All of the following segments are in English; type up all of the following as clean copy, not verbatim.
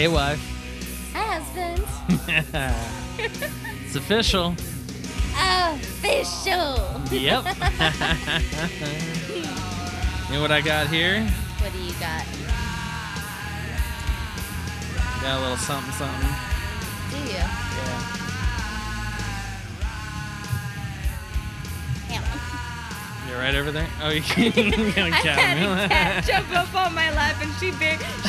Hey, wife. Hi, husband. It's official. Official. Yep. You know what I got here? What do you got? Got a little something, something. Do you? Yeah. You're right over there? Oh, you can't I had a cat jump up on my lap and she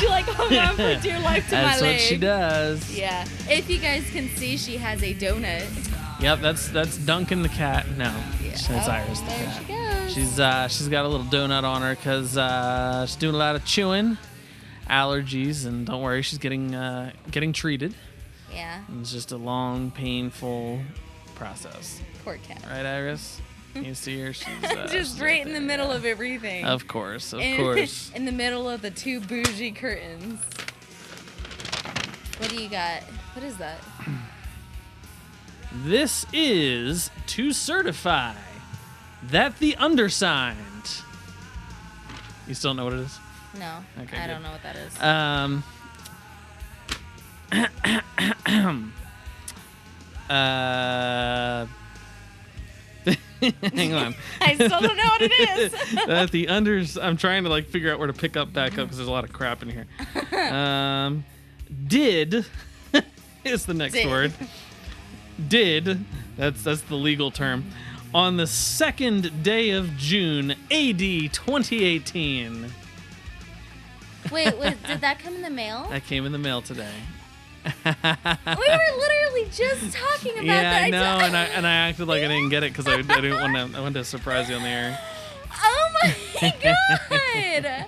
like hung on for dear life to my leg. That's what she does. Yeah. If you guys can see, she has a donut. Yep, that's Duncan the cat. No, Yeah. it's Iris the there cat. she goes. She's got a little donut on her because she's doing a lot of chewing, allergies, and don't worry, she's getting treated. Yeah. And it's just a long, painful process. Poor cat. Right, Iris? You see her? She's Just she's right in there, the middle yeah. of everything. Of course. In the middle of the two bougie curtains. What do you got? What is that? This is to certify that the undersigned. You still don't know what it is? No. Okay, I good. don't know what that is. Hang on. I still don't know what it is. That the I'm trying to figure out where to pick up back up because there's a lot of crap in here. Did is the next word. Did, that's the legal term, on the 2nd day of June, AD 2018. Wait, did that come in the mail? That came in the mail today. We were literally just talking about Yeah, that. I know, and I acted like I didn't get it because I didn't want to. I wanted to surprise you on the air. Oh my god!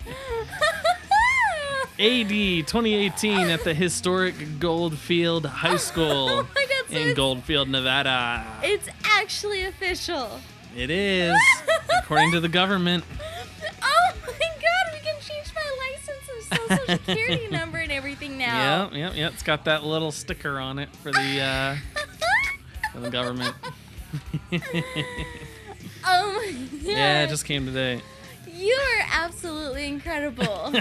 AD 2018 at the historic Goldfield High School Oh my god, so in Goldfield, Nevada. it's actually official. It is, according to the government. Oh my god, we can change my license and social security number and everything now. Yep. It's got that little sticker on it for the government. Oh my god. Yeah, it just came today. You are absolutely incredible.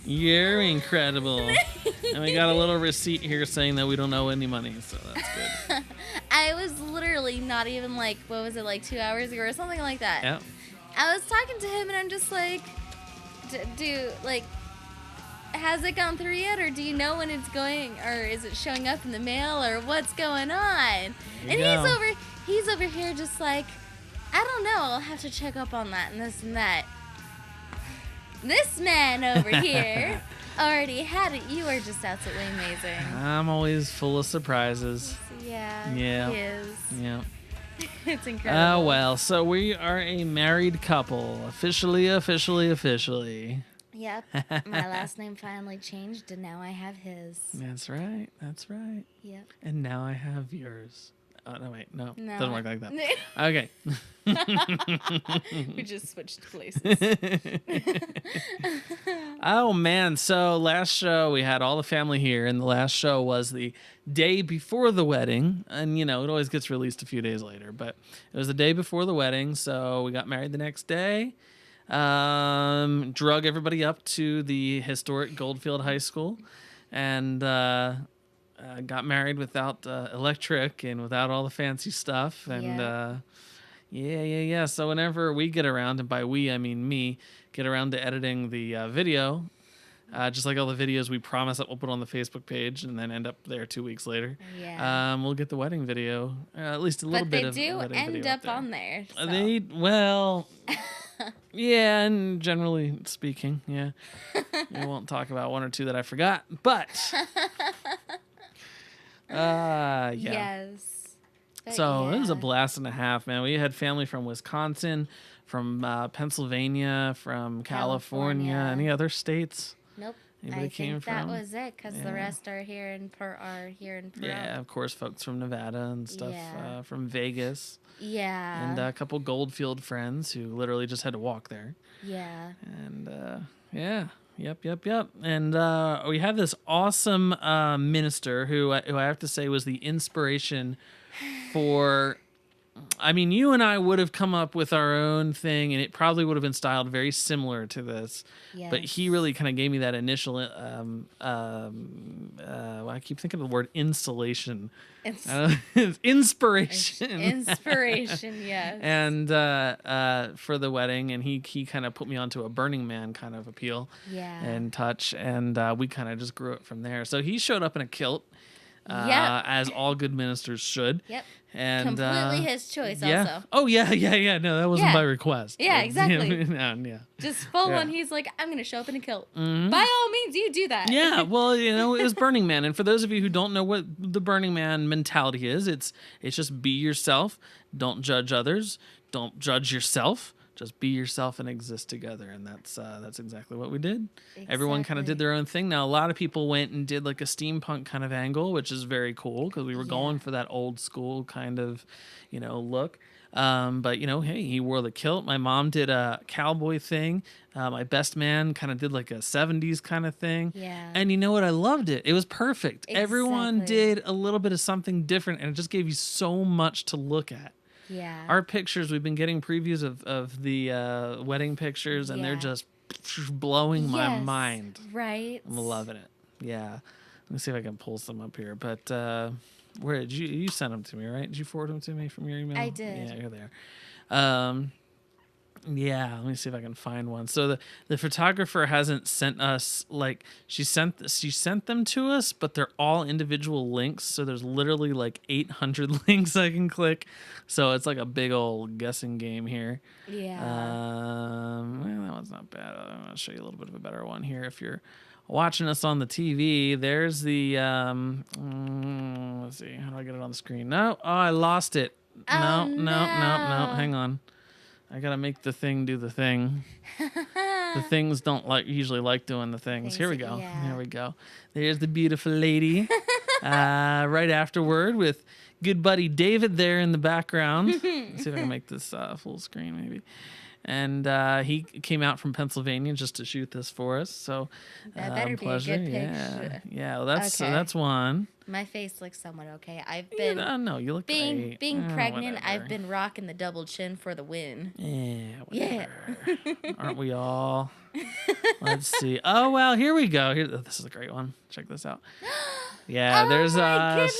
You're incredible. And we got a little receipt here saying that we don't owe any money, so that's good. I was literally not even what was it, 2 hours ago or something like that. Yep. I was talking to him and I'm just like, has it gone through yet, or do you know when it's going, or is it showing up in the mail, or what's going on? And he's over here just like, I don't know, I'll have to check up on that and this and that. This man over here already had it. You are just absolutely amazing. I'm always full of surprises. Yeah. Yeah. He is. Yeah. It's incredible. Oh, well, so we are a married couple. Officially. Yep. My last name finally changed, and now I have his. That's right. Yep. And now I have yours. Oh, no, wait. No. No. Doesn't work like that. Okay. We just switched places. Oh, man. So last show, we had all the family here, and the last show was the day before the wedding. And, it always gets released a few days later, but it was the day before the wedding, so we got married the next day. Drug everybody up to the historic Goldfield High School, and got married without electric and without all the fancy stuff. And yeah. So whenever we get around, and by we I mean me, get around to editing the video, just like all the videos we promise that we'll put on the Facebook page and then end up there 2 weeks later. Yeah. We'll get the wedding video, at least a little bit of. But they do end up on there. So. Yeah, and generally speaking, yeah. We won't talk about one or two that I forgot, but yeah. Yes. So it was a blast and a half, man. We had family from Wisconsin, from Pennsylvania, from California. Any other states? Nope. Anybody came from? That was it, because the rest are here in Pearl. Yeah, of course, folks from Nevada and stuff, from Vegas. Yeah. And a couple Goldfield friends who literally just had to walk there. Yeah. And yeah. Yep. And we have this awesome minister who I have to say was the inspiration for I mean, you and I would have come up with our own thing, and it probably would have been styled very similar to this. Yes. But he really kind of gave me that initial. I keep thinking of the word insulation. Inspiration. Inspiration, yes. And for the wedding, and he kind of put me onto a Burning Man kind of appeal. Yeah. And touch, and we kind of just grew it from there. So he showed up in a kilt. As all good ministers should. Yep. And completely his choice yeah. also. Oh yeah. No, that wasn't by request. Yeah, exactly. Yeah. Just full on, he's like, I'm going to show up in a kilt. Mm-hmm. By all means, you do that. Yeah, well, it was Burning Man. And for those of you who don't know what the Burning Man mentality is, it's just be yourself. Don't judge others. Don't judge yourself. Just be yourself and exist together, and that's exactly what we did. Exactly. Everyone kind of did their own thing. Now, a lot of people went and did like a steampunk kind of angle, which is very cool because we were going for that old school kind of, look. But hey, he wore the kilt. My mom did a cowboy thing. My best man kind of did like a 70s kind of thing. Yeah. And you know what? I loved it. It was perfect. Exactly. Everyone did a little bit of something different, and it just gave you so much to look at. Yeah. Our pictures, we've been getting previews of the wedding pictures, and they're just blowing my mind. Right. I'm loving it. Yeah. Let me see if I can pull some up here. But where did you sent them to me, right? Did you forward them to me from your email? I did. Yeah, here they are. Yeah, let me see if I can find one. So the photographer hasn't sent us she sent them to us, but they're all individual links. So there's literally like 800 links I can click. So it's like a big old guessing game here. Yeah. Well, that one's not bad. I'm gonna show you a little bit of a better one here. If you're watching us on the TV, there's the let's see, how do I get it on the screen? No, I lost it. No. Hang on. I gotta make the thing do the thing. The things don't usually like doing the things. Here we go. Yeah. Here we go. There's the beautiful lady. Right afterward with good buddy David there in the background. Let's see if I can make this full screen maybe. And he came out from Pennsylvania just to shoot this for us. So that better pleasure. Be a good picture. Yeah. Well, that's one. My face looks somewhat okay. I've been no, you look great. Being pregnant, whatever. I've been rocking the double chin for the win. Yeah, whatever. Aren't we all? Let's see. Oh well, here we go. This is a great one. Check this out. Yeah, there's goodness.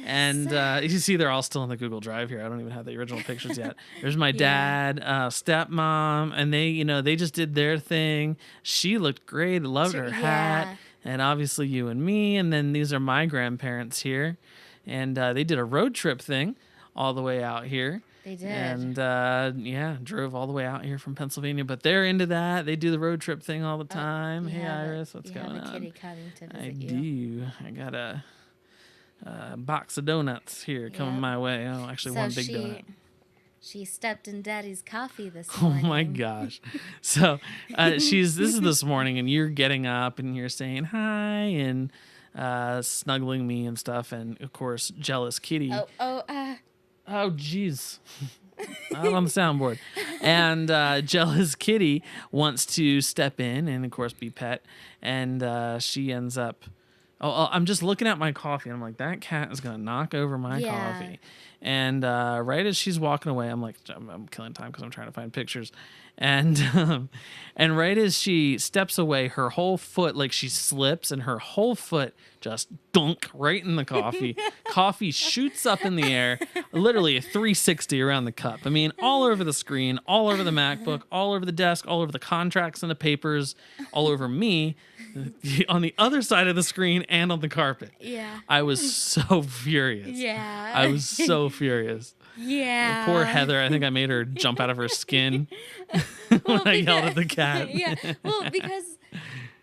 And you see they're all still in the Google Drive here. I don't even have the original pictures yet. There's my dad, stepmom, and they just did their thing. She looked great. Loved her hat. And obviously you and me, and then these are my grandparents here. And they did a road trip thing all the way out here. They did. And drove all the way out here from Pennsylvania. But they're into that. They do the road trip thing all the time. Hey, Iris, what's going on? Kitty coming to visit I you. do. I got a box of donuts here coming my way. Oh, actually, one big donut. She stepped in Daddy's coffee this Oh morning. my gosh. So this is this morning, and you're getting up and you're saying hi and snuggling me and stuff. And of course, jealous kitty. Oh, jeez. Not on the soundboard. And jealous kitty wants to step in and of course be pet. And she ends up, I'm just looking at my coffee and I'm like, that cat is going to knock over my coffee. And right as she's walking away, I'm like, I'm killing time because I'm trying to find pictures. And right as she steps away, her whole foot, like she slips and her whole foot just dunk right in the coffee. Coffee shoots up in the air, literally a 360 around the cup. I mean, all over the screen, all over the MacBook, all over the desk, all over the contracts and the papers, all over me, on the other side of the screen and on the carpet. Yeah. I was so furious. Yeah. I was so furious. Yeah. Poor Heather. I think I made her jump out of her skin when I yelled at the cat. Yeah. Well, because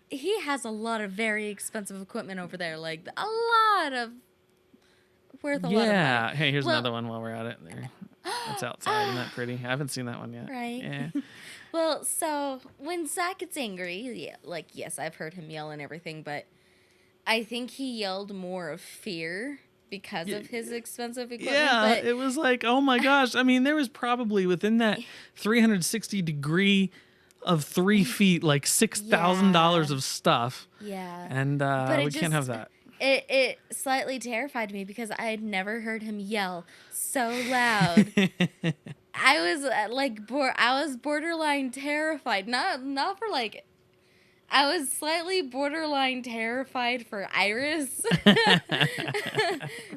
he has a lot of very expensive equipment over there. Like, a lot of... worth a lot of money. Yeah. Hey, here's another one while we're at it. There. That's outside. Isn't that pretty? I haven't seen that one yet. Right. Yeah. Well, so when Zach gets angry, yes, I've heard him yell and everything, but I think he yelled more of fear because of his expensive equipment. Yeah, but it was like, oh my gosh. I mean, there was probably within that 360 degree of 3 feet, like $6,000 of stuff. Yeah. And we can't have that. It slightly terrified me because I had never heard him yell so loud. I was I was borderline terrified. Not for like, I was slightly borderline terrified for Iris.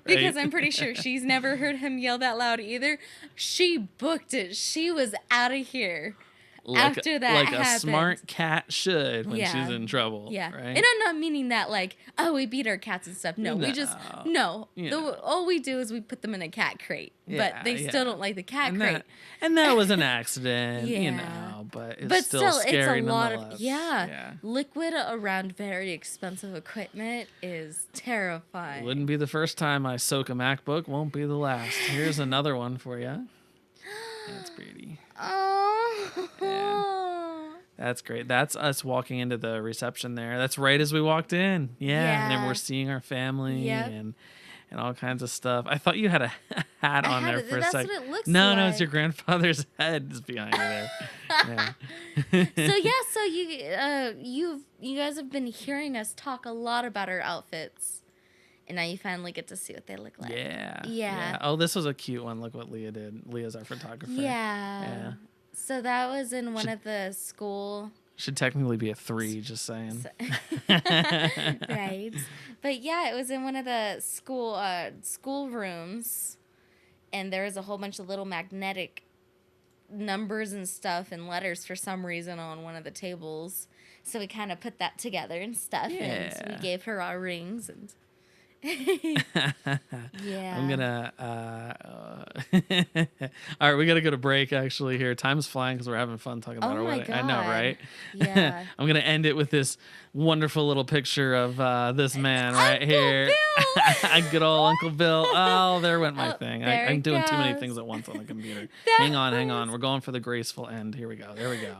Because I'm pretty sure she's never heard him yell that loud either. She booked it. She was out of here. After that happened. A smart cat should when she's in trouble. Yeah. Right? And I'm not meaning that like, oh, we beat our cats and stuff. No, we just, no. All we do is we put them in a cat crate. But they still don't like the cat crate. And that was an accident, you know, but it's still scary it's a lot nonetheless. of, liquid around very expensive equipment is terrifying. Wouldn't be the first time I soak a MacBook, won't be the last. Here's another one for you. That's pretty. Oh. Yeah. That's great. That's us walking into the reception there. That's right as we walked in. Yeah. And then we're seeing our family and all kinds of stuff. I thought you had a hat on there for a second. That's what it looks like. No, it's your grandfather's head is behind you there. So you guys have been hearing us talk a lot about our outfits. And now you finally get to see what they look like. Yeah. Oh, this was a cute one. Look what Leah did. Leah's our photographer. Yeah. So that was in one of the school. Should technically be a 3, just saying. Right. But yeah, it was in one of the school rooms. And there was a whole bunch of little magnetic numbers and stuff and letters for some reason on one of the tables. So we kind of put that together and stuff. Yeah. And so we gave her our rings and... Yeah. I'm gonna all right, we gotta go to break actually here. Time's flying because we're having fun talking about our wedding. God. I know, right? Yeah. I'm gonna end it with this wonderful little picture of this man right Uncle here. Bill! Good old Uncle Bill. Oh, there went my thing. I'm doing too many things at once on the computer. Hang on. We're going for the graceful end. Here we go. There we go.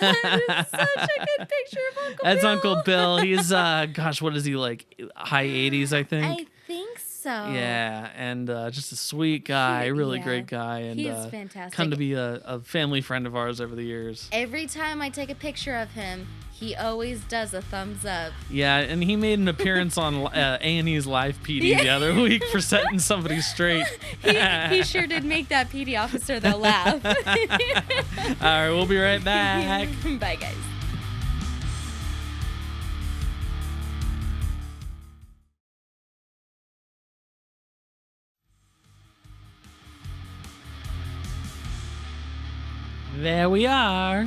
That is such a good picture of Uncle Bill. That's Uncle Bill. He's gosh, what is he, like high 80s, I think? I think so. Yeah, and just a sweet guy, really great guy, and he's fantastic. Come to be a family friend of ours over the years. Every time I take a picture of him, he always does a thumbs up. Yeah, and he made an appearance on A&E's Live PD the other week for setting somebody straight. he sure did make that PD officer though laugh. All right, we'll be right back. Bye, guys. There we are.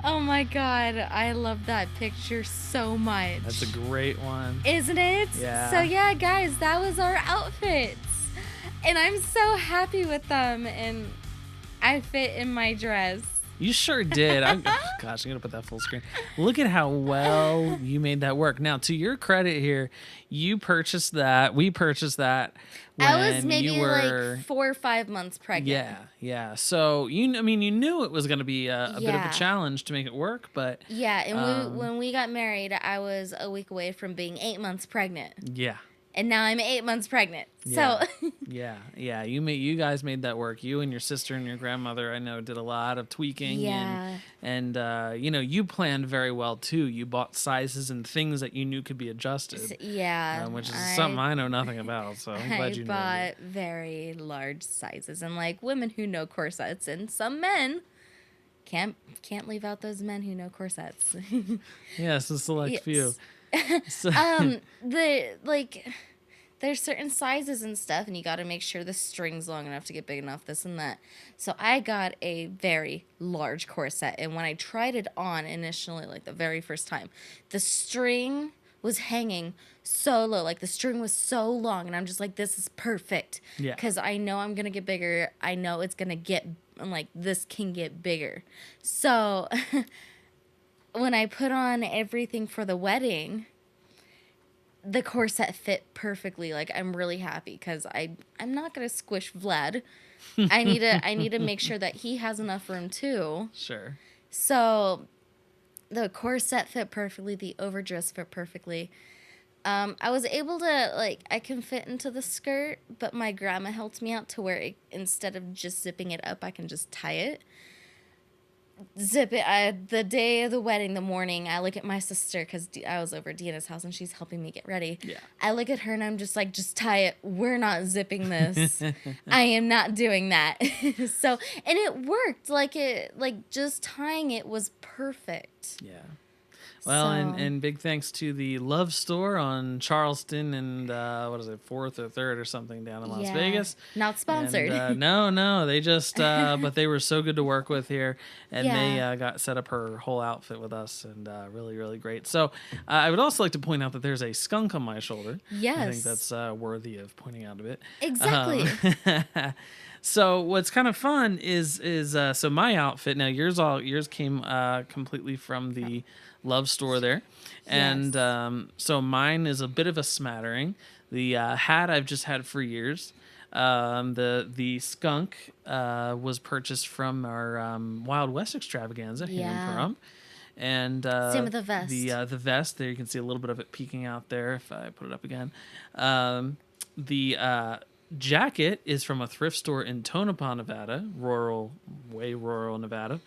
Oh my God, I love that picture so much. That's a great one. Isn't it? Yeah. So yeah, guys, that was our outfits. And I'm so happy with them, and I fit in my dress. You sure did. Gosh, I'm going to put that full screen. Look at how well you made that work. Now, to your credit here, you purchased that. We purchased that when I was maybe you were... like 4 or 5 months pregnant. Yeah. So, you knew it was going to be a bit of a challenge to make it work, but... Yeah, and when we got married, I was a week away from being 8 months pregnant. Yeah. And now I'm 8 months pregnant. Yeah. So yeah. You guys made that work. You and your sister and your grandmother, I know, did a lot of tweaking. Yeah. And you planned very well too. You bought sizes and things that you knew could be adjusted. Yeah. Which is something I know nothing about. So I'm glad you knew. I bought very large sizes, and like women who know corsets, and some men can't leave out those men who know corsets. Yes, a select few. So. There's certain sizes and stuff, and you got to make sure the string's long enough to get big enough, this and that. So I got a very large corset, and when I tried it on initially, like the very first time, the string was hanging so low. Like the string was so long, and I'm just like, this is perfect. Yeah. Because I know I'm going to get bigger. I know it's going to get, like, this can get bigger. So... when I put on everything for the wedding, the corset fit perfectly. Like, I'm really happy because I'm not gonna squish Vlad. I need to make sure that he has enough room too. Sure. So the corset fit perfectly, the overdress fit perfectly. I was able to, I can fit into the skirt, but my grandma helped me out to where instead of just zipping it up, I can just tie it. zip it. The day of the wedding, the morning, I look at my sister because I was over at Deanna's house and she's helping me get ready. Yeah. I look at her and I'm just like, just tie it. We're not zipping this. I am not doing that. So, and it worked. Like just tying it was perfect. Yeah. Well, So, and big thanks to the Love Store on Charleston and what is it, 4th or 3rd or something down in Las Vegas. Not sponsored. And, no, they just but they were so good to work with here, and Yeah. they got set up her whole outfit with us, and really really great. So I would also like to point out that there's a skunk on my shoulder. Yes. I think that's worthy of pointing out a bit. Exactly. So what's kind of fun is so my outfit now yours came completely from the Love Store there, and so mine is a bit of a smattering. The hat I've just had for years. The skunk was purchased from our Wild West extravaganza here in Pahrump. And same with the vest. The vest there, you can see a little bit of it peeking out there if I put it up again. The jacket is from a thrift store in Tonopah, Nevada, way rural Nevada.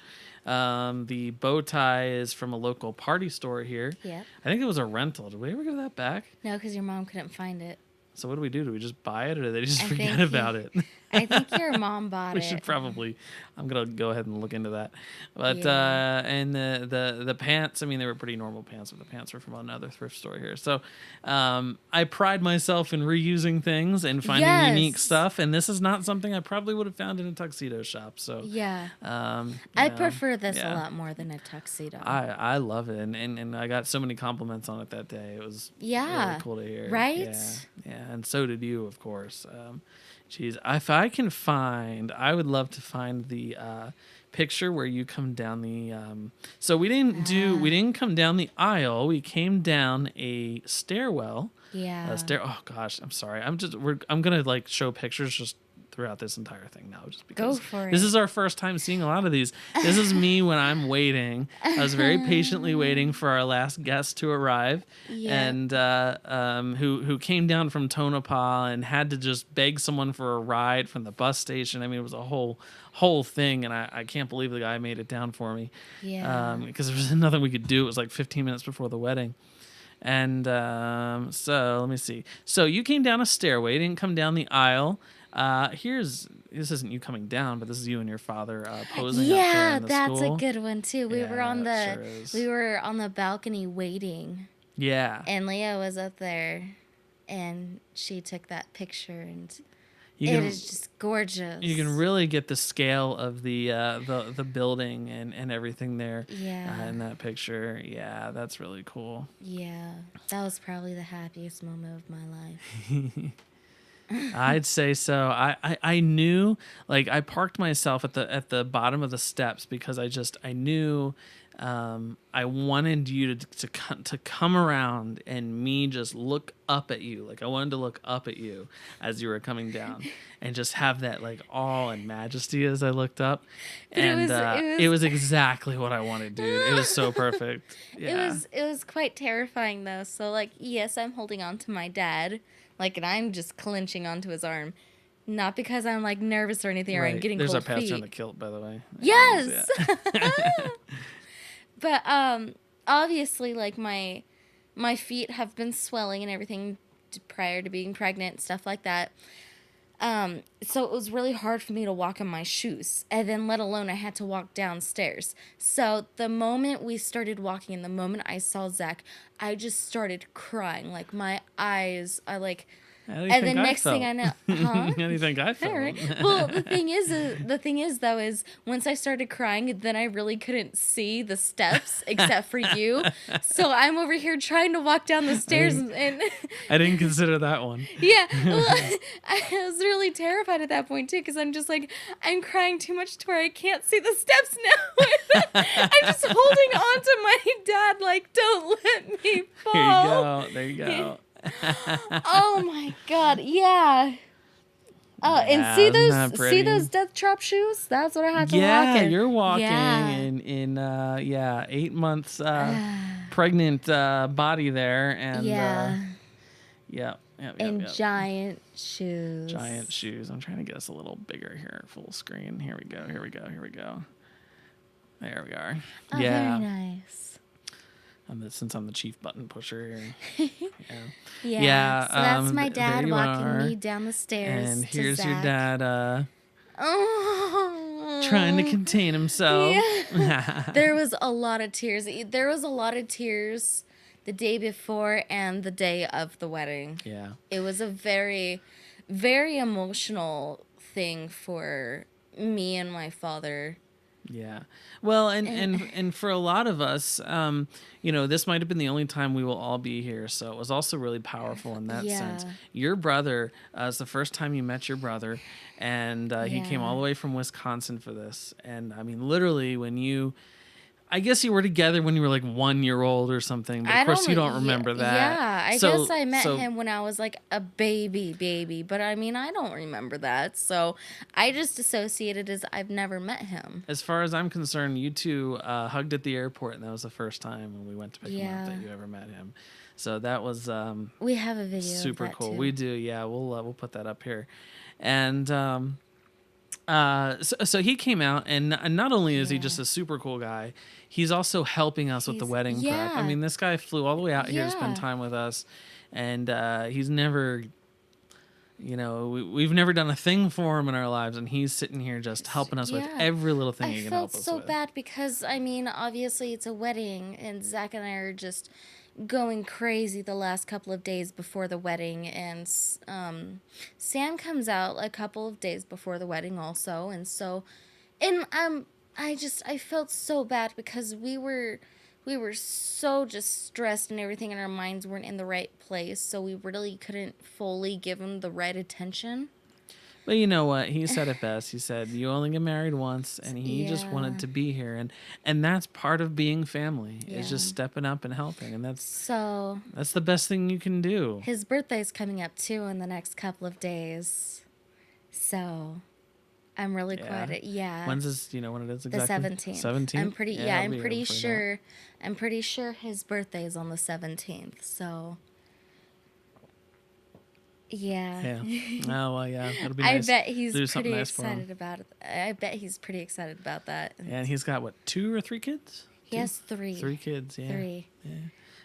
The bow tie is from a local party store here. Yeah. I think it was a rental. Did we ever give that back? No, because your mom couldn't find it. So what do we do? Do we just buy it, or do they just forget about it? I think your mom bought We it. should probably. I'm gonna go ahead and look into that. But and the pants. I mean, they were pretty normal pants, but the pants were from another thrift store here. So I pride myself in reusing things and finding unique stuff. And this is not something I probably would have found in a tuxedo shop. So I prefer this a lot more than a tuxedo. I love it, and I got so many compliments on it that day. It was really cool to hear. Right? Yeah, and so did you, of course. Geez, if I can find, I would love to find the picture where you come down the. So we didn't come down the aisle. We came down a stairwell. Yeah. Oh gosh, I'm sorry. I'm gonna like show pictures just throughout this entire thing now, just because Go for this it. is our first time seeing a lot of these. This is me when I'm waiting. I was very patiently waiting for our last guest to arrive, and who came down from Tonopah and had to just beg someone for a ride from the bus station. I mean, it was a whole thing, and I can't believe the guy made it down for me. Yeah. Because there was nothing we could do. It was like 15 minutes before the wedding. And so let me see. So you came down a stairway, you didn't come down the aisle. This isn't you coming down, but this is you and your father posing up there in the that's school. a good one too. We were on the balcony waiting. Yeah. And Leah was up there and she took that picture and it is just gorgeous. You can really get the scale of the building and everything there in that picture. Yeah, that's really cool. Yeah. That was probably the happiest moment of my life. I'd say so. I knew, like, I parked myself at the bottom of the steps because I knew I wanted you to come around and me just look up at you. Like, I wanted to look up at you as you were coming down and just have that like awe and majesty as I looked up. And it was exactly what I wanted, dude. It was so perfect. Yeah. It was quite terrifying though. So like, yes, I'm holding on to my dad. Like, and I'm just clenching onto his arm. Not because I'm, like, nervous or anything or I'm getting cold feet. There's our pastor in the kilt, by the way. Yes! But, obviously, like, my feet have been swelling and everything prior to being pregnant and stuff like that. So it was really hard for me to walk in my shoes. And then, let alone, I had to walk downstairs. So the moment we started walking and the moment I saw Zach, I just started crying. Like, my eyes, and the next thing I know, How do you think I felt? All right. Well, the thing is though, is once I started crying, then I really couldn't see the steps except for you. So I'm over here trying to walk down the stairs, and I didn't consider that one. Yeah, well, I was really terrified at that point too, because I'm just like, I'm crying too much to where I can't see the steps now. I'm just holding on to my dad, like, don't let me fall. There you go. Oh my God, yeah. Oh, and see those death trap shoes? That's what I had to walk in. Yeah, you're walking in 8 months pregnant body there, and giant shoes. Giant shoes. I'm trying to get us a little bigger here, full screen. Here we go. There we are. Oh, Yeah. very nice. Since I'm the chief button pusher here. Yeah. Yeah. So that's my there dad you walking are. me down the stairs. And to here's your Zach. dad Oh. trying to contain himself. Yeah. There was a lot of tears. There was a lot of tears the day before and the day of the wedding. Yeah. It was a very, very emotional thing for me and my father. Yeah. Well, and for a lot of us, this might have been the only time we will all be here. So it was also really powerful in that sense. Your brother, it's the first time you met your brother, and he came all the way from Wisconsin for this. And I mean, literally, I guess you were together when you were like 1 year old or something, but of course you don't remember that. Yeah, I guess I met him when I was like a baby, but I mean, I don't remember that. So I just associated as I've never met him. As far as I'm concerned, you two hugged at the airport, and that was the first time when we went to pick him up that you ever met him. So that was we have a video super of that cool. too. We do, yeah. We'll put that up here. And so he came out, and not only is he just a super cool guy, he's also helping us with the wedding prep. I mean, this guy flew all the way out here to spend time with us, and he's never, we've never done a thing for him in our lives, and he's sitting here just helping us with every little thing he can help us with. I felt so bad because, I mean, obviously it's a wedding, and Zach and I are just going crazy the last couple of days before the wedding, and Sam comes out a couple of days before the wedding also, I felt so bad because we were so just stressed and everything, and our minds weren't in the right place, so we really couldn't fully give him the right attention. But you know what? He said it best. He said, you only get married once, and he just wanted to be here. And that's part of being family, is just stepping up and helping. And that's the best thing you can do. His birthday's coming up, too, in the next couple of days. So I'm really excited. Yeah. When's this, when it is exactly? The 17th. 17th? I'm pretty sure his birthday is on the 17th, so... Yeah. Oh, well, yeah. It'll be nice. I bet he's pretty excited about it. I bet he's pretty excited about that. Yeah, and he's got, 2 or 3 kids? He has 3. 3 kids, yeah. 3.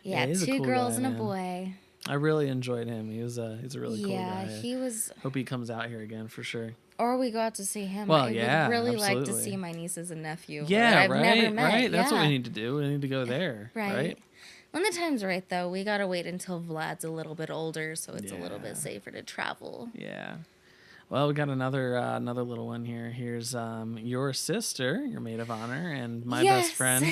Yeah, 2 cool girls guy, and a boy. I really enjoyed him. He's a really cool guy. Yeah, he was... Hope he comes out here again for sure. Or we go out to see him. Well, I would really absolutely. like to see my nieces and nephew. Yeah, I've never met. Right. That's what we need to do. We need to go there. Right. When the time's right, though, we gotta wait until Vlad's a little bit older, so it's a little bit safer to travel. Yeah. Well, we got another little one here. Here's your sister, your maid of honor, and my best friend,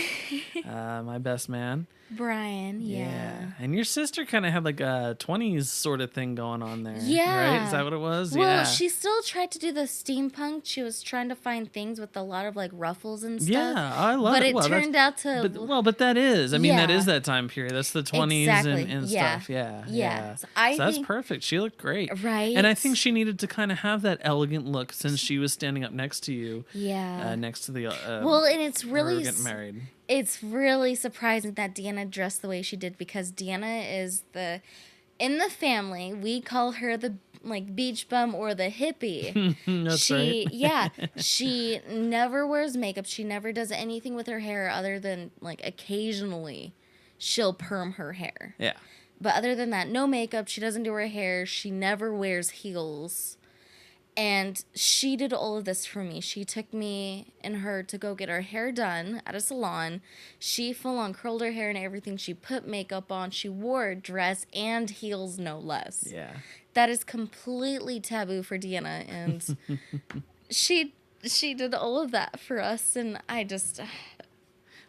my best man. Brian, yeah. And your sister kind of had like a 20s sort of thing going on there. Yeah. Right? Is that what it was? Well, she still tried to do the steampunk. She was trying to find things with a lot of like ruffles and stuff. Yeah, I love it. But it turned out to... But that is. I mean, that is that time period. That's the 20s and stuff. Yeah. So that's perfect. She looked great. Right. And I think she needed to kind of have that elegant look since she was standing up next to you. Yeah. Next to the... well, and it's really... getting married. It's really surprising that Deanna dressed the way she did, because Deanna is in the family, we call her the beach bum or the hippie. That's right. Yeah, she never wears makeup. She never does anything with her hair other than occasionally she'll perm her hair. Yeah. But other than that, no makeup. She doesn't do her hair. She never wears heels. And she did all of this for me. She took me and her to go get our hair done at a salon. She full on curled her hair and everything. She put makeup on. She wore a dress and heels, no less. Yeah. That is completely taboo for Deanna. And she did all of that for us. And I just...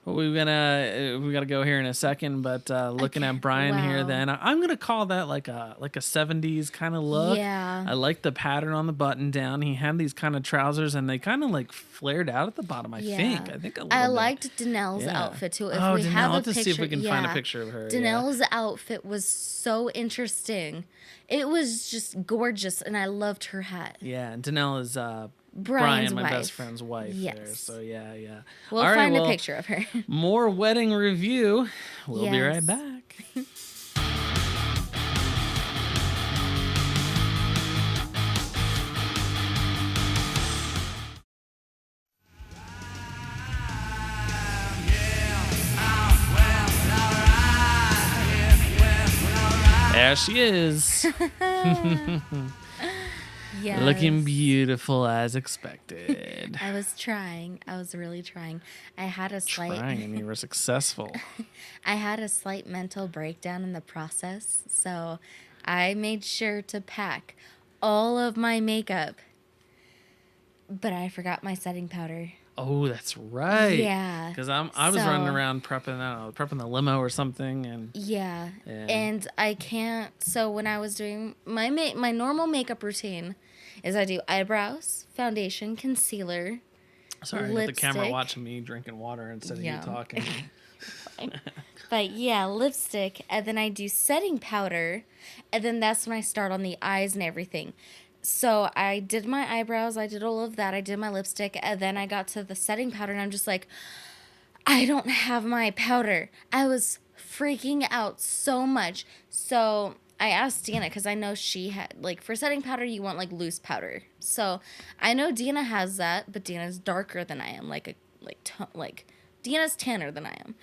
Well, we gotta go here in a second, but looking at Brian here, then I'm gonna call that like a 70s kind of look. Yeah. I like the pattern on the button down. He had these kind of trousers, and they kind of flared out at the bottom. I think a little bit. I liked Danelle's outfit too. If we Danelle, have a let's picture, see if we can find a picture of her. Danelle's outfit was so interesting. It was just gorgeous, and I loved her hat. Yeah, and Danelle is Brian, my wife. best friend's wife. Yes. There. So yeah. We'll find a picture of her. More wedding review. We'll be right back. There she is. Yes. Looking beautiful as expected. I was trying. I was really trying. I had a slight Trying, and you were successful. I had a slight mental breakdown in the process, so I made sure to pack all of my makeup. But I forgot my setting powder. Oh, that's right. Yeah. Because I was running around prepping the limo or something, and yeah. And I can't. So when I was doing my normal makeup routine, is I do eyebrows, foundation, concealer. Sorry, I got the camera lipstick. watching me drinking water instead of you talking. But yeah, lipstick, and then I do setting powder, and then that's when I start on the eyes and everything. So I did my eyebrows, I did all of that, I did my lipstick, and then I got to the setting powder, and I'm just like, I don't have my powder. I was freaking out so much. So I asked Deanna, because I know she had, like, for setting powder, you want, like, loose powder. So I know Deanna has that, but Deanna's darker than I am, Deanna's tanner than I am.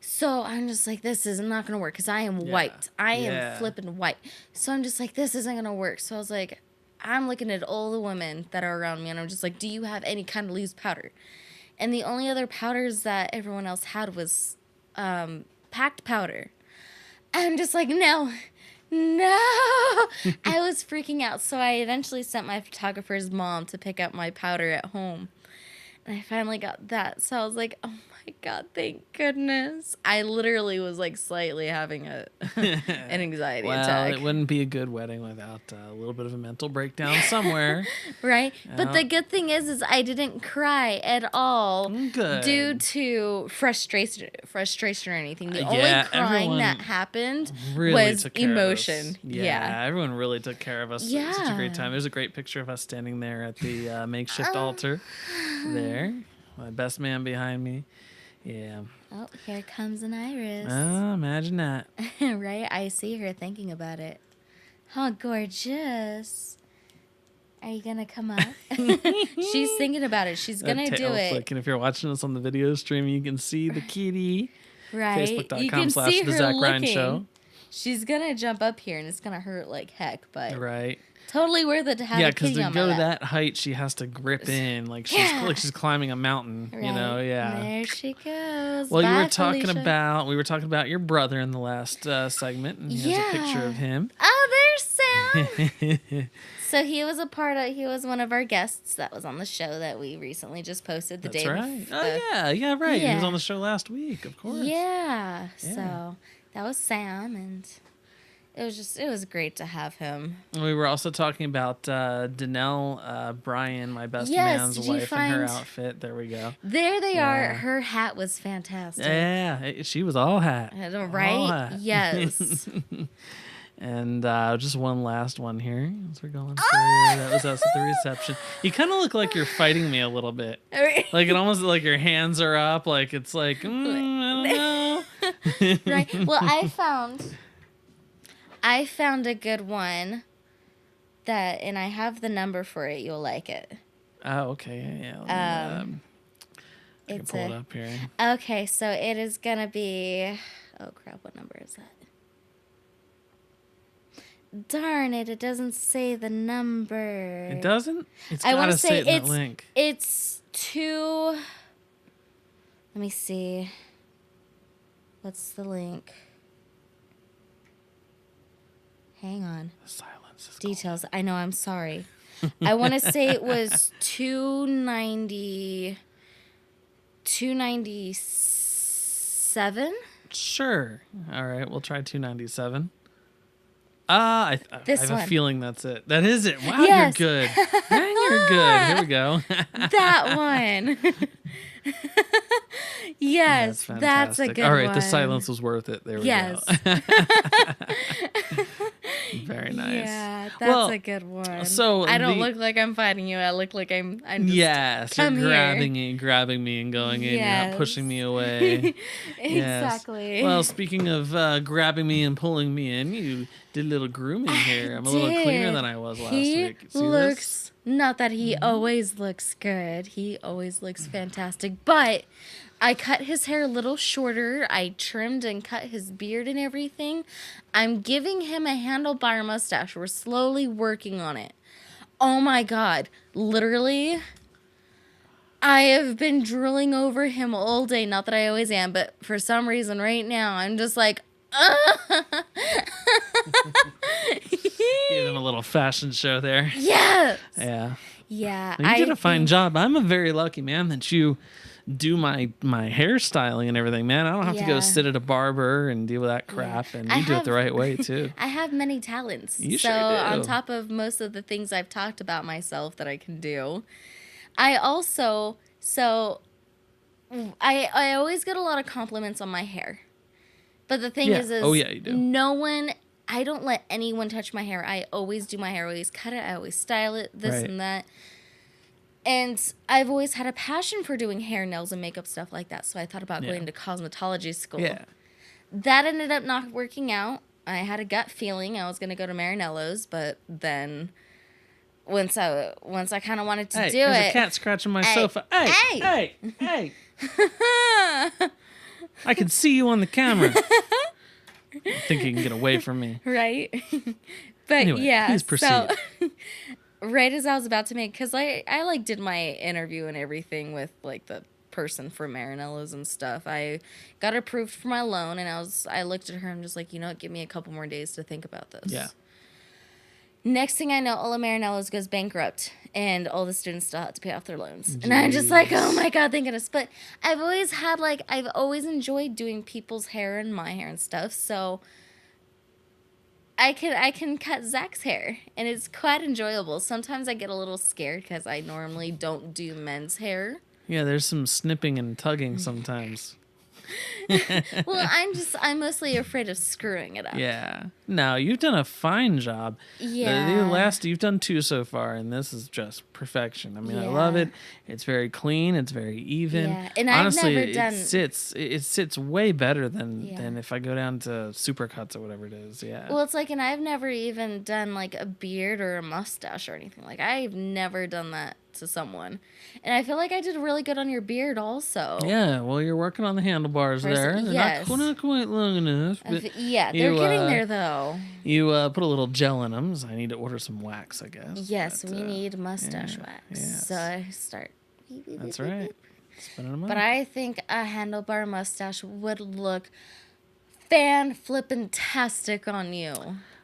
So I'm just like, this is not going to work, because I am white. I am flipping white. So I'm just like, this isn't going to work. So I was like, I'm looking at all the women that are around me, and I'm just like, do you have any kind of loose powder? And the only other powders that everyone else had was packed powder. I'm just like, no. I was freaking out. So I eventually sent my photographer's mom to pick up my powder at home. And I finally got that. So I was like, oh my God, thank goodness. I literally was like slightly having an anxiety attack. Well, it wouldn't be a good wedding without a little bit of a mental breakdown somewhere. Right? But the good thing is I didn't cry at all due to frustration or anything. The only crying that happened was emotion. Yeah, everyone really took care of us. Yeah. It was such a great time. There's a great picture of us standing there at the makeshift altar there. My best man behind me. Yeah. Oh, here comes an iris. Oh, imagine that. Right? I see her thinking about it. How gorgeous. Are you going to come up? She's thinking about it. She's going to do it. Flick. And if you're watching us on the video stream, you can see the kitty. Right. Facebook.com/The Zach Rein Show. She's going to jump up here, and it's going to hurt like heck, but... Right. Totally worth it to have a kitty on my lap. Yeah, because to go to that height, she has to grip in like she's climbing a mountain. Right. You know, yeah. There she goes. Well, we were talking about your brother in the last segment, and here's a picture of him. Oh, there's Sam. So he was one of our guests that was on the show that we recently just posted the day before. That's right. Oh yeah, right. Yeah. He was on the show last week, of course. Yeah. So that was Sam, and it was great to have him. We were also talking about Danelle Bryan, my best man's wife, and her outfit. There we go. There they are. Her hat was fantastic. Yeah, she was all hat. Right? All hat. Yes. And just one last one here as we're going through. That was us at the reception. You kind of look like you're fighting me a little bit. Like it almost like your hands are up. Like it's like, I don't know. Right. Well, I found a good one and I have the number for it. You'll like it. Oh, okay. Yeah. I can pull it up here. Okay, so it is going to be... Oh, crap. What number is that? Darn it. It doesn't say the number. It doesn't? It's got to say it in that link. It's 2... Let me see. What's the link? Hang on. The silence is details. I know. I'm sorry. I want to say it was 297. Sure. All right. We'll try 297. I have a feeling that's it. That is it. Wow, yes. You're good. Man, you're good. Here we go. That one. Yes, that's a good one. All right, the silence was worth it. There we go. Very nice. Yeah, that's a good one. So I don't look like I'm fighting you. I look like I'm just you're grabbing me and going in. You're not pushing me away. Exactly. Yes. Well, speaking of grabbing me and pulling me in, you Did a little grooming here. I'm a little cleaner than I was last week. See looks, not that he always looks good. He always looks fantastic. But I cut his hair a little shorter. I trimmed and cut his beard and everything. I'm giving him a handlebar mustache. We're slowly working on it. Oh my God. Literally, I have been drooling over him all day. Not that I always am, but for some reason right now, I'm just like, Give them a little fashion show there. yes. Yeah. Yeah. You did a fine job. I'm a very lucky man that you do my hairstyling and everything, man. I don't have to go sit at a barber and deal with that crap, and you do it the right way too. I have many talents. You so sure do. On top of most of the things I've talked about myself that I can do, I also I always get a lot of compliments on my hair. But the thing is you do. I don't let anyone touch my hair. I always do my hair. I always cut it. I always style it, and that. And I've always had a passion for doing hair, nails, and makeup stuff like that. So I thought about going to cosmetology school. Yeah. That ended up not working out. I had a gut feeling I was going to go to Marinello's, but then once I kind of wanted to do there's it. a cat scratching my sofa. Hey. I can see you on the camera. I think you can get away from me. Right. But anyway, please proceed. So right as I was about to make, because I like did my interview and everything with like the person for Marinello's and stuff. I got approved for my loan, and I looked at her and just like, you know what, give me a couple more days to think about this. Yeah. Next thing I know, all of Marinello's goes bankrupt, and all the students still have to pay off their loans. Jeez. And I'm just like, oh my God, thank goodness. But I've always enjoyed doing people's hair and my hair and stuff. So I can cut Zach's hair, and it's quite enjoyable. Sometimes I get a little scared because I normally don't do men's hair. Yeah, there's some snipping and tugging sometimes. Well, I'm mostly afraid of screwing it up. Yeah. No, you've done a fine job. Yeah. You've done 2 so far, and this is just perfection. I mean, I love it. It's very clean. It's very even. Yeah. And honestly, I've never done. It sits way better than if I go down to Supercuts or whatever it is. Yeah. Well, it's like, and I've never even done like a beard or a mustache or anything. Like, I've never done that to someone. And I feel like I did really good on your beard also. Yeah, well, you're working on the handlebars there. They're not quite long enough. But they're getting there, though. You put a little gel in them, so I need to order some wax, I guess. Yes, we need mustache wax. Yes. So I start. That's right. Spending them. But I think a handlebar mustache would look fan-flippin-tastic on you.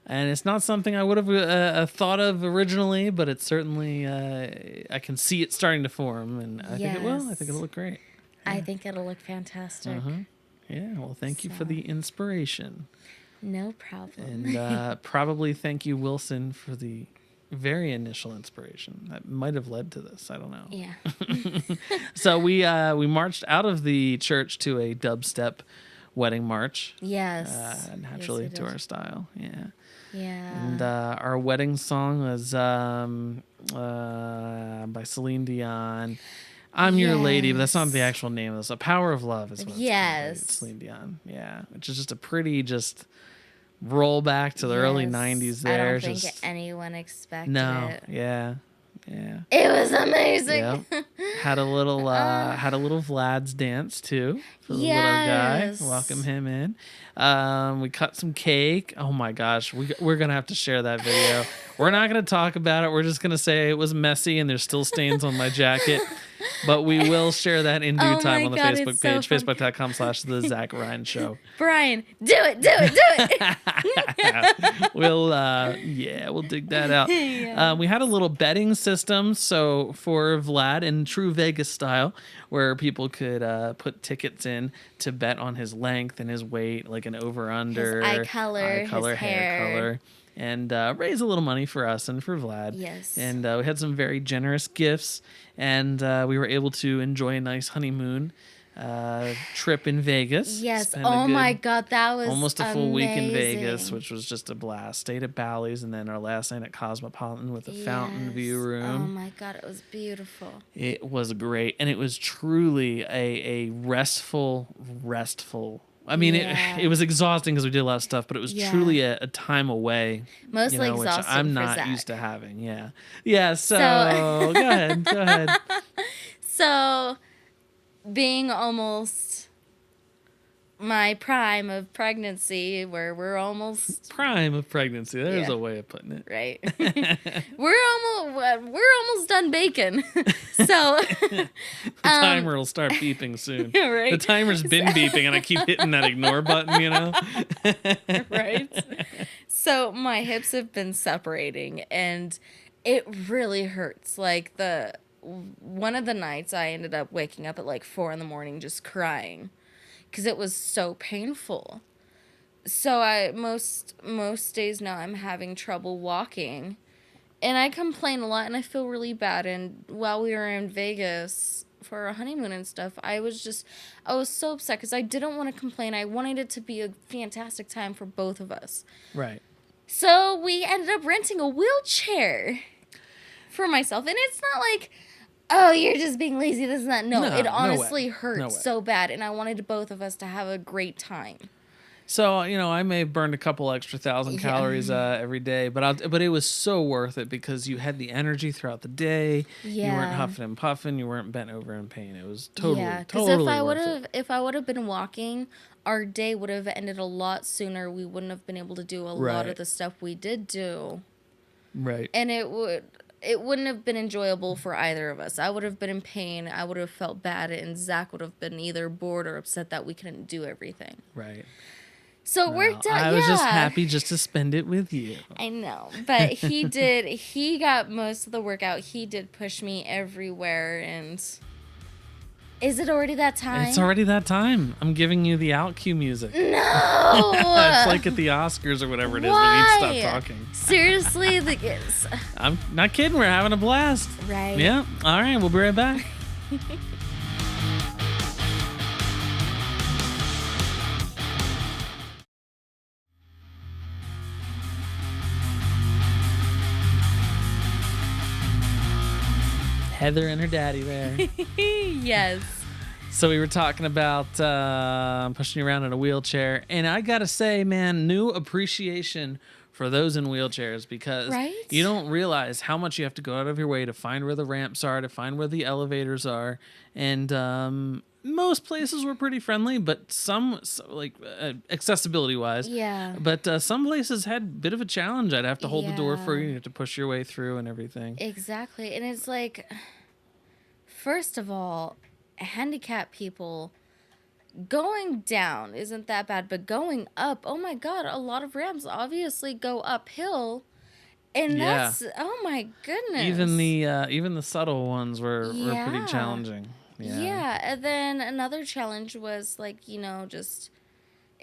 And it's not something I would have thought of originally, but it's certainly, I can see it starting to form, and I think it will. I think it'll look great. Yeah. I think it'll look fantastic. Yeah, well, thank you for the inspiration. No problem. And probably thank you, Wilson, for the very initial inspiration that might have led to this. I don't know. Yeah. So we marched out of the church to a dubstep wedding march. Yes. Naturally to our style. Yeah. Yeah. And our wedding song was by Celine Dion. I'm Your Lady, but that's not the actual name of this. A Power of Love is what it's Celine Dion. Yeah. Which is just a pretty roll back to the early 90s there. I don't think anyone expected it. Yeah. Yeah. It was amazing. Yep. Had a little Vlad's dance too for the little guy. Welcome him in. We cut some cake. Oh my gosh, we're gonna have to share that video. We're not gonna talk about it. We're just gonna say it was messy and there's still stains on my jacket. But we will share that in due time on the Facebook page, facebook.com/The Zach Rein Show. Brian, do it. We'll dig that out. We had a little betting system, so for Vlad in true Vegas style, where people could put tickets in to bet on his length and his weight, like an over/under, his eye color, his hair color. And raise a little money for us and for Vlad. Yes. And we had some very generous gifts, and we were able to enjoy a nice honeymoon trip in Vegas. Yes. Oh my God, that was almost a full week in Vegas, which was just a blast. Stayed at Bally's, and then our last night at Cosmopolitan with a fountain view room. Oh my God, it was beautiful. It was great, and it was truly a restful I mean, it was exhausting because we did a lot of stuff, but it was truly a time away. Mostly which exhausting I'm for not Zach. used to having. Yeah. Yeah. So go ahead. So being almost my prime of pregnancy, where we're almost prime of pregnancy. There's a way of putting it. Right. we're almost done baking. So the timer will start beeping soon. Right. The timer's been beeping and I keep hitting that ignore button, you know? Right. So my hips have been separating and it really hurts. Like one of the nights I ended up waking up at like 4 a.m. just crying because it was so painful. So most days now I'm having trouble walking, and I complain a lot and I feel really bad. And while we were in Vegas for our honeymoon and stuff, I was so upset because I didn't want to complain. I wanted it to be a fantastic time for both of us. Right. So we ended up renting a wheelchair for myself, and it's not like, oh, you're just being lazy, this and that. No, it honestly hurt so bad, and I wanted both of us to have a great time. So, I may have burned a couple extra 1,000 calories every day, but it was so worth it because you had the energy throughout the day. Yeah. You weren't huffing and puffing. You weren't bent over in pain. It was totally worth it. If I would have been walking, our day would have ended a lot sooner. We wouldn't have been able to do a lot of the stuff we did do. Right. And it wouldn't have been enjoyable for either of us. I would have been in pain. I would have felt bad, and Zach would have been either bored or upset that we couldn't do everything. Right. So it worked out. I was just happy just to spend it with you. I know, but he did. He got most of the workout. He did push me everywhere, and is it already that time? It's already that time. I'm giving you the out cue music. No, it's like at the Oscars or whatever it is. Why? We need to stop talking. Seriously, I'm not kidding. We're having a blast. Right. Yeah. All right. We'll be right back. Heather and her daddy there. Yes. So we were talking about pushing you around in a wheelchair. And I got to say, man, new appreciation for those in wheelchairs because you don't realize how much you have to go out of your way to find where the ramps are, to find where the elevators are. And most places were pretty friendly, but some, accessibility-wise. Yeah. But some places had a bit of a challenge. I'd have to hold the door for you. You have to push your way through and everything. Exactly. And it's like, first of all, handicapped people, going down isn't that bad, but going up, oh my God, a lot of ramps obviously go uphill. And that's, oh my goodness. Even the subtle ones were pretty challenging. Yeah, and then another challenge was just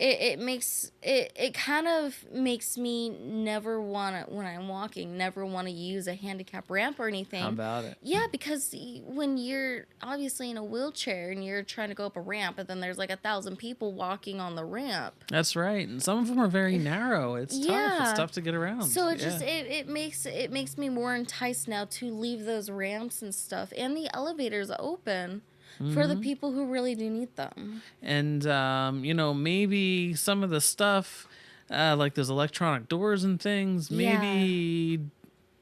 it kind of makes me never want to, when I'm walking, never want to use a handicap ramp or anything. How about it? Yeah, because when you're obviously in a wheelchair and you're trying to go up a ramp, and then there's 1,000 people walking on the ramp. That's right, and some of them are very narrow. It's tough. It's tough to get around. So it makes me more enticed now to leave those ramps and stuff and the elevators open. For the people who really do need them. And, maybe some of the stuff, like those electronic doors and things, maybe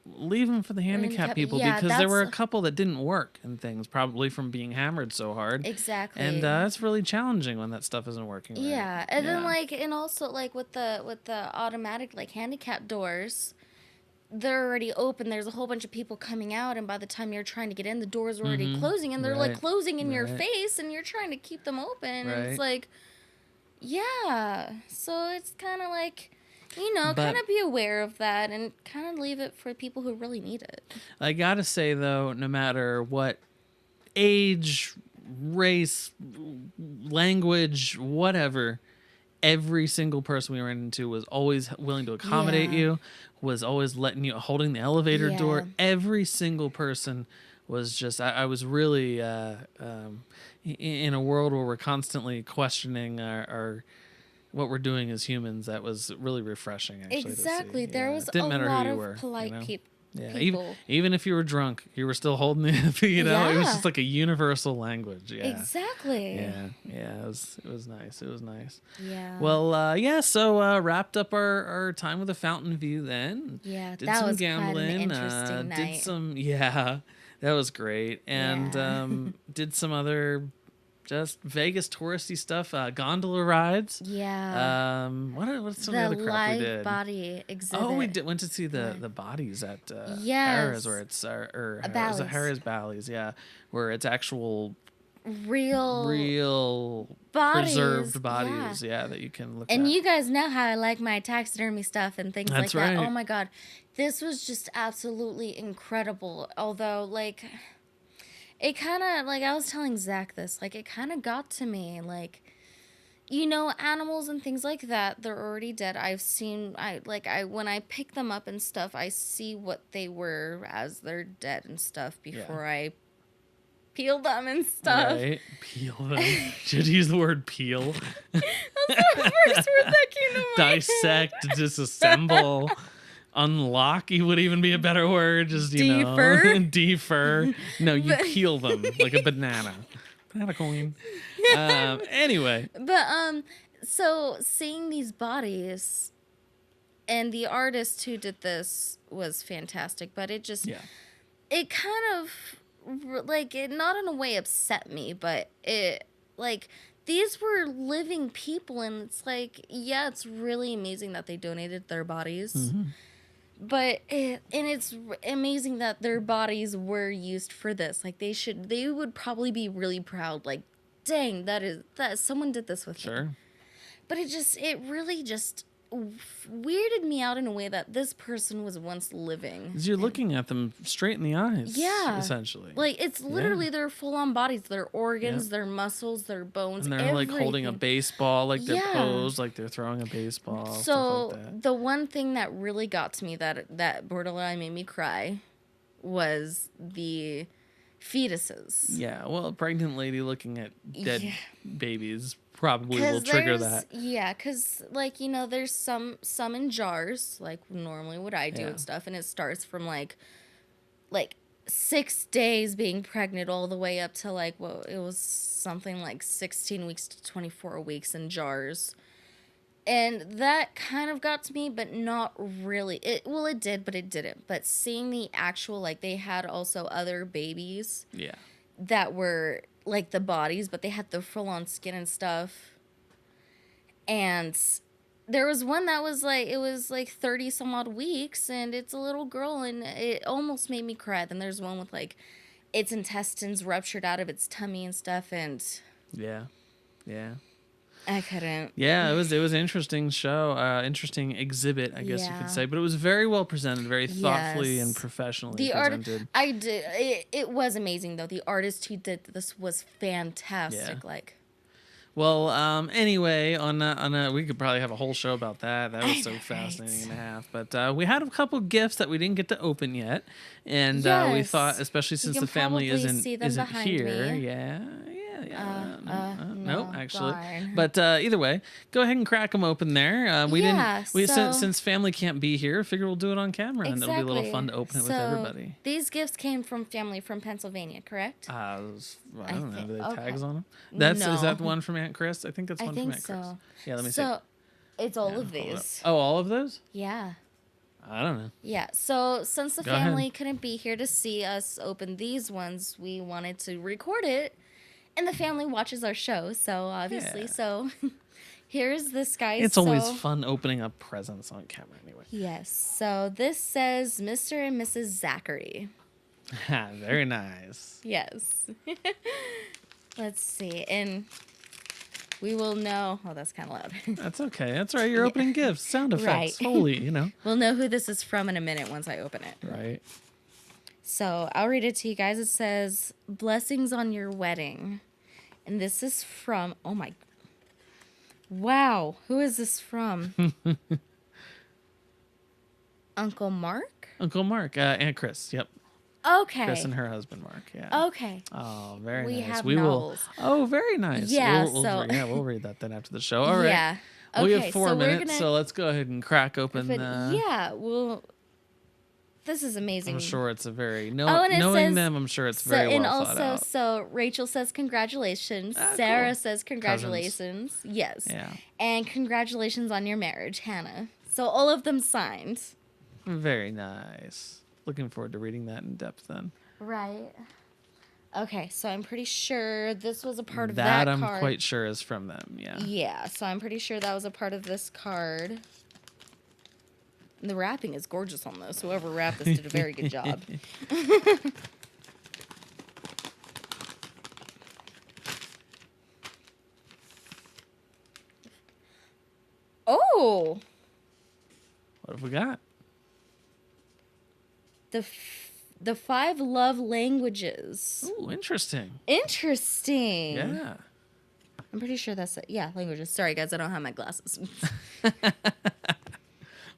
leave them for the handicapped people because there were a couple that didn't work and things, probably from being hammered so hard. Exactly. And that's really challenging when that stuff isn't working right. Yeah. And then, and also, with the automatic, handicap doors, they're already open. There's a whole bunch of people coming out, and by the time you're trying to get in, the doors are already closing, and they're closing in your face, and you're trying to keep them open. And it's so it's kind of kind of be aware of that and kind of leave it for people who really need it. I gotta say though, no matter what age, race, language, whatever, every single person we ran into was always willing to accommodate you, was always letting you, holding the elevator door. Every single person was just, I was really in a world where we're constantly questioning our what we're doing as humans. That was really refreshing, actually. Exactly. To see. There was Didn't a matter lot who you of were, polite Yeah, people. even if you were drunk, you were still holding it. You know, it was just like a universal language. Yeah, exactly. Yeah. It was nice. It was nice. Yeah. Well, yeah. So wrapped up our time with the Fountain View. Then Yeah, did that some was gambling. quite an interesting night. Did some that was great. And Yeah. did some other just Vegas touristy stuff. Gondola rides. Yeah. What's some of the other crap we did? Live body exhibit. Oh, we went to see the bodies at Yes. Harrah's, where it's is it Bally's. Harrah's Bally's, yeah, where it's actual real bodies. preserved bodies, yeah, that you can look at. And you guys know how I like my taxidermy stuff and things That's like that. right. Oh my god, this was just absolutely incredible. Although, like, it kind of, like, I was telling Zach this, like, it kind of got to me, like, you know, animals and things like that, they're already dead. I've seen, when I pick them up and stuff, I see what they were as they're dead and stuff before I peel them and stuff. Right, peel them. Should use the word peel. That's the first word that came to my Dissect, disassemble. Unlock would even be a better word. Just, you Defer? know, defer. No, you peel them like a banana. Banana coin. Anyway. But so seeing these bodies and the artist who did this was fantastic, but it just it kind of like, it not in a way upset me, but it, like, these were living people, and it's like, yeah, it's really amazing that they donated their bodies. Mm-hmm. But it's amazing that their bodies were used for this. Like, they would probably be really proud. Like, dang, that someone did this with me. But it really just weirded me out in a way that this person was once living. Because you're looking at them straight in the eyes. Yeah. Essentially. Like, it's literally their full-on bodies, their organs, their muscles, their bones, and they're everything. like holding a baseball, like they're posed, like they're throwing a baseball. So stuff like that. the one thing that really got to me, that borderline made me cry, was the fetuses. Yeah, well, a pregnant lady looking at dead babies probably will trigger that. Yeah, because, like, you know, there's some in jars, like normally what I do and stuff, and it starts from like 6 days being pregnant all the way up to, like, well, it was something like 16 weeks to 24 weeks in jars. And that kind of got to me, but not really. It did, but it didn't. But seeing the actual, like, they had also other babies that were like the bodies, but they had the full-on skin and stuff. And there was one that was like, it was like 30 some odd weeks, and it's a little girl, and it almost made me cry. Then there's one with, like, its intestines ruptured out of its tummy and stuff, and yeah I couldn't. Yeah, it was an interesting show, interesting exhibit, I guess you could say. But it was very well presented, very thoughtfully and professionally presented. It was amazing, though. The artist who did this was fantastic. Yeah. Like, well, anyway, we could probably have a whole show about that. That was so fascinating and a half. But we had a couple gifts that we didn't get to open yet, and we thought, especially since the family isn't here, nope, actually. darn. But either way, go ahead and crack them open there. Since family can't be here, figure we'll do it on camera, and it'll be a little fun to open it with everybody. These gifts came from family from Pennsylvania, correct? I don't know. Do they tags on them? Is that the one from Aunt Chris? I think that's one from Aunt Chris. Yeah, let me see. So it's all of these. Oh, all of those? Yeah. I don't know. Yeah, so since the family couldn't be here to see us open these ones, we wanted to record it. And the family watches our show, so obviously. So here's this, guys. It's always fun opening up presents on camera anyway. Yes. So this says Mr. and Mrs. Zachary. Very nice. Yes. Let's see. And we will know. Oh, that's kind of loud. That's okay. That's right. You're opening gifts. Sound effects. Right. Holy, you know. We'll know who this is from in a minute once I open it. Right. So I'll read it to you guys. It says, "Blessings on your wedding." And this is from, oh my, wow. Who is this from? Uncle Mark? Uncle Mark. Aunt Chris. Yep. Okay. Chris and her husband, Mark. Yeah. Okay. Oh, very we nice. Have we novels. will. Oh, very nice. Yeah. We'll read that then after the show. All right. Yeah. Okay, we have 4 minutes, so let's go ahead and crack open. Yeah. Well, This is amazing. I'm sure it's a very and knowing says, them. I'm sure it's very well thought out. So Rachel says congratulations. Ah, Sarah cool. says congratulations. Cousins. Yes. Yeah. And congratulations on your marriage, Hannah. So all of them signed. Very nice. Looking forward to reading that in depth then. Right. Okay, so I'm pretty sure this was a part of that card. I'm quite sure is from them, yeah. Yeah, so I'm pretty sure that was a part of this card. And the wrapping is gorgeous on this. Whoever wrapped this did a very good job. Oh! What have we got? The 5 love languages. Ooh, interesting. Interesting. Yeah. I'm pretty sure that's it. Yeah, languages. Sorry, guys, I don't have my glasses.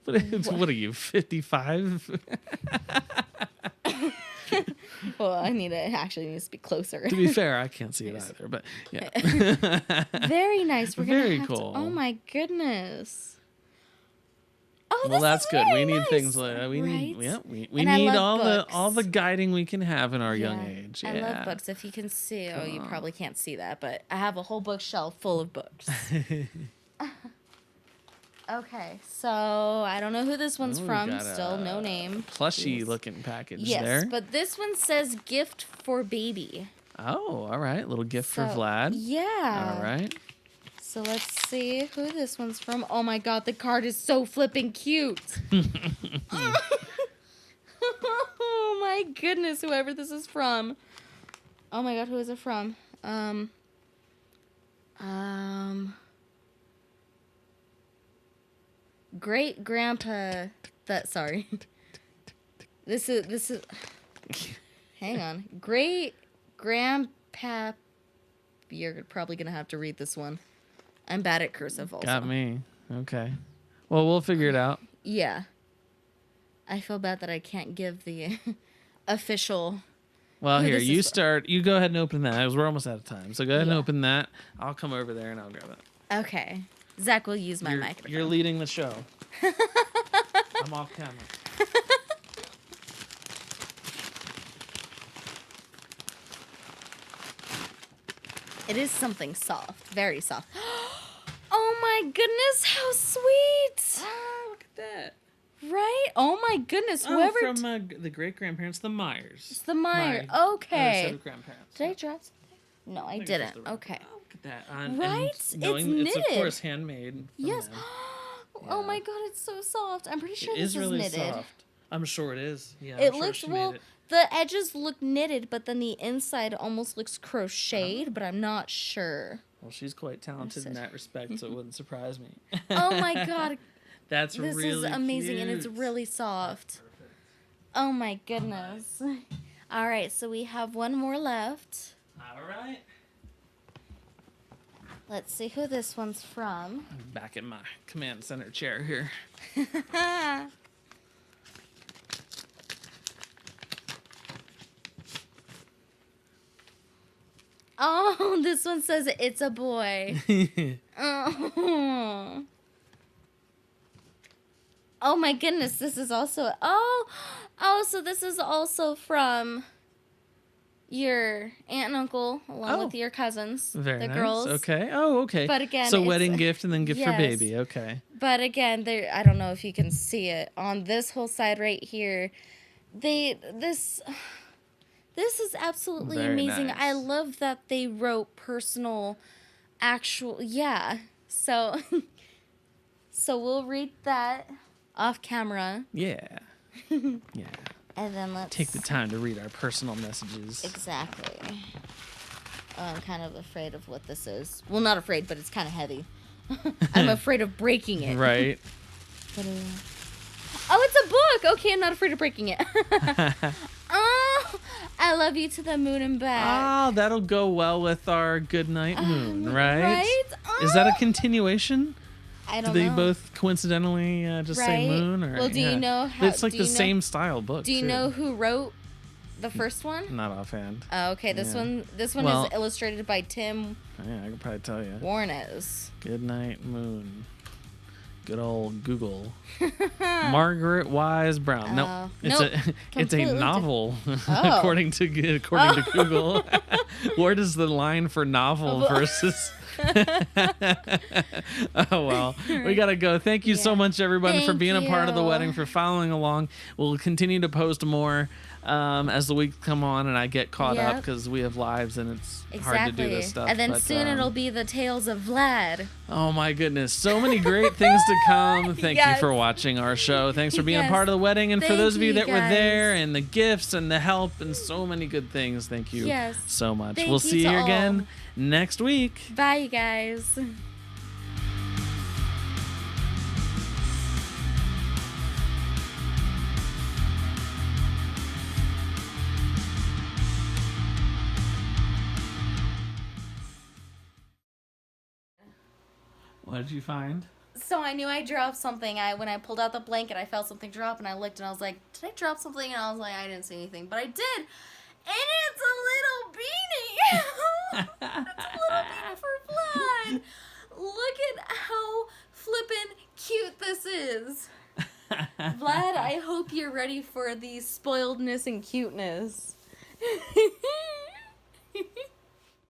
What are you, 55? Well, I actually need to be closer. To be fair, I can't see it either, but yeah. Very nice. We're Very gonna have cool. Oh my goodness. Oh, well, that's good. really we need nice. things like we Right? need And I need love all the books. guiding we can have in our young age. Yeah. I love books. If you can see, you probably can't see that, but I have a whole bookshelf full of books. Okay, so I don't know who this one's from. Still no name. Plushy looking package yes, there. but this one says gift for baby. Oh, all right. Little gift for Vlad. Yeah. All right. So let's see who this one's from. Oh my god, the card is so flipping cute. Oh my goodness, whoever this is from. Oh my god, who is it from? Great grandpa sorry. This is hang on. Great grandpa. You're probably gonna have to read this one. I'm bad at cursive also. Got me. Okay. Well, we'll figure it out. Yeah. I feel bad that I can't give the official. Well, here, you start. You go ahead and open that. We're almost out of time. So go ahead and open that. I'll come over there and I'll grab it. Okay. Zach will use my microphone. You're leading the show. I'm off camera. It is something soft. Very soft. Oh my goodness, how sweet. Ah, look at that. Right? Oh my goodness, whoever. From the great grandparents, the Myers. It's the Meyer. My Okay. set of grandparents. Did I draw something? No, I didn't. Okay. Oh, look at that. Right? It's knitted. It's of course handmade. from Yes. them. Oh my god, it's so soft. I'm pretty sure It this is is really knitted. soft. I'm sure it is. Yeah. It I'm sure looks she made it. the edges look knitted, but then the inside almost looks crocheted, but I'm not sure. Well, she's quite talented in that respect, so it wouldn't surprise me. Oh my god. That's This really is amazing and it's cute. really soft. Oh my goodness. All right, so we have one more left. All right. Let's see who this one's from. I'm back in my command center chair here. Oh, this one says it's a boy. Oh. Oh my goodness, this is also so this is also from your aunt and uncle along with your cousins, Very the nice. girls. Okay. Oh, okay. But again, so it's- wedding gift and then gift for yes. baby. Okay. But again, I don't know if you can see it on this whole side right here. This is absolutely Very amazing. nice. I love that they wrote personal, So, so we'll read that off camera. Yeah. Yeah. And then let's Take the time to read our personal messages. Exactly. Oh, I'm kind of afraid of what this is. Well, not afraid, but it's kind of heavy. I'm afraid of breaking it. Right. Oh, it's a book. Okay, I'm not afraid of breaking it. Oh, I love you to the moon and back. Oh, that'll go well with our Goodnight Moon, right? Right? Is that a continuation? I don't Do they know. both coincidentally just say Right? moon? Or, Well, do you know how? It's like do the you know- same style book. Do you too. know who wrote the first one? Not offhand. Oh, okay. This Yeah. one. This one Well- is illustrated by Tim Yeah, I can probably tell you. Warnes. Goodnight Moon. Good old Google. Margaret Wise Brown. No, it's a novel, according to Google. Where does the line for novel versus? Oh well, we gotta go. Thank you so much, everybody, for being a part of the wedding, for following along. We'll continue to post more as the weeks come on and I get caught up, because we have lives and it's hard to do this stuff. And then soon it'll be the tales of Vlad. Oh my goodness, so many great things to come. Thank you for watching our show. Thanks for being a part of the wedding, and for those of you that were there, and the gifts and the help and so many good things. Thank you so much. We'll see you again next week. Bye, you guys. What did you find? So I knew I dropped something. When I pulled out the blanket, I felt something drop, and I looked, and I was like, did I drop something? And I was like, I didn't see anything. But I did. And it's a little beanie. It's a little beanie for Vlad. Look at how flippin' cute this is. Vlad, I hope you're ready for the spoiledness and cuteness.